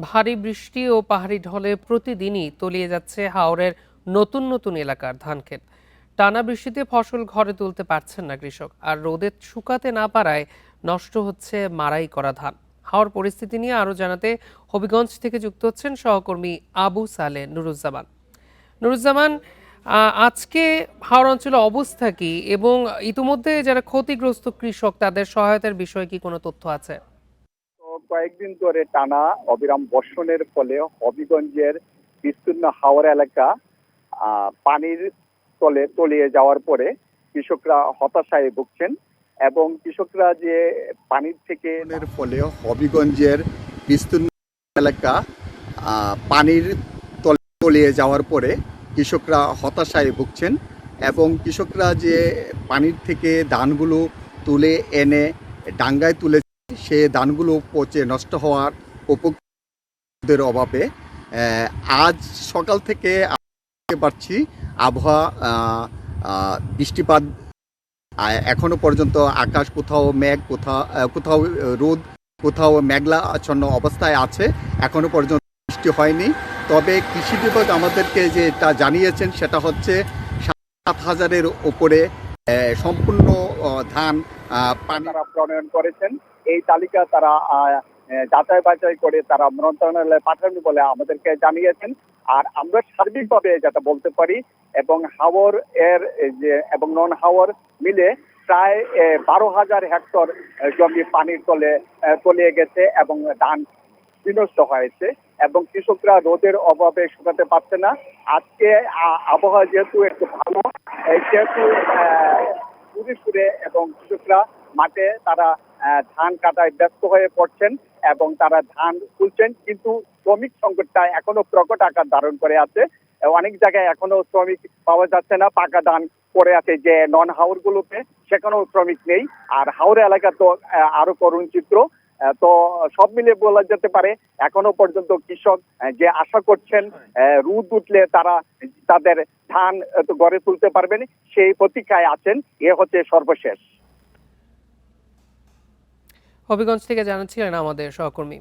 ভারী বৃষ্টি ও পাহাড়ি ঢলে প্রতিদিনই তলিয়ে যাচ্ছে হাওরের নতুন নতুন এলাকার ধানক্ষেত। টানা বৃষ্টিতে ফসল ঘরে তুলতে পারছেন না কৃষক, আর রোদে শুকাতে না পারায় নষ্ট হচ্ছে মাড়াই করা ধান। হাওর পরিস্থিতি নিয়ে আরো জানাতে হবিগঞ্জ থেকে যুক্ত হচ্ছেন সহকর্মী আবু সালে নুরুজ্জামান। নুরুজ্জামান, আজকে হাওর অঞ্চলে অবস্থা কি, এবং ইতিমধ্যে যারা ক্ষতিগ্রস্ত কৃষক তাদের সহায়তার বিষয়ে কি কোনো তথ্য আছে? কয়েকদিন ধরে টানা অবিরাম বর্ষণের ফলে হবিগঞ্জের বিস্তীর্ণ হাওর এলাকা পানির তলে তলিয়ে যাওয়ার পরে কৃষকরা হতাশায় ভুগছেন এবং কৃষকরা যে পানির থেকে ফলে হবিগঞ্জের বিস্তীর্ণ এলাকা পানির তলে তলিয়ে যাওয়ার পরে কৃষকরা হতাশায় ভুগছেন এবং কৃষকরা যে পানির থেকে ধানগুলো তুলে এনে ডাঙ্গায় তুলে সে ধানগুলো পচে নষ্ট হওয়ার উপকরণের অভাবে আজ সকাল থেকে পারছি আবহাওয়া বৃষ্টিপাত এখনো পর্যন্ত আকাশ কোথাও মেঘ কোথাও রোদ কোথাও মেঘলা আচ্ছন্ন অবস্থায় আছে। এখনো পর্যন্ত বৃষ্টি হয়নি, তবে কৃষি বিভাগ আমাদেরকে যেটা জানিয়েছেন সেটা হচ্ছে 7,000-এর উপরে সম্পূর্ণ ধান তারা প্রণয়ন করেছেন। এই তালিকা তারা যাচাই বাছাই করে তারা মন্ত্রণালয়ে পাঠানো বলে আমাদেরকে জানিয়েছেন। আর আমরা সার্বিকভাবে যেটা বলতে পারি, এবং হাওর এর যে এবং নন হাওর মিলে প্রায় 12,000 হেক্টর জমি পানির তলে তলিয়ে গেছে এবং ধান বিনষ্ট হয়েছে এবং কৃষকরা রোদের অভাবে শুকাতে পারছে না। আজকে আবহাওয়া যেহেতু একটু ভালো, সেহেতু সুরে এবং কৃষকরা মাঠে তারা ধান কাটায় ব্যস্ত হয়ে পড়ছেন এবং তারা ধান তুলছেন, কিন্তু শ্রমিক সংকটটা এখনো প্রকট আকার ধারণ করে আছে। অনেক জায়গায় এখনো শ্রমিক পাওয়া যাচ্ছে না, পাকা ধান পড়ে আছে যে নন হাওর গুলোতে, সেখানেও শ্রমিক নেই। আর হাওর এলাকা তো আরো করুণ চিত্র। তো সব মিলে বলা যেতে পারে এখনো পর্যন্ত কৃষক যে আশা করছেন রোদ উঠলে তারা তাদের ধান গড়ে তুলতে পারবেন, সেই প্রতীক্ষায় আছেন। এ হচ্ছে সর্বশেষ। হবিগঞ্জ থেকে জানাচ্ছিলেন আমাদের সহকর্মী।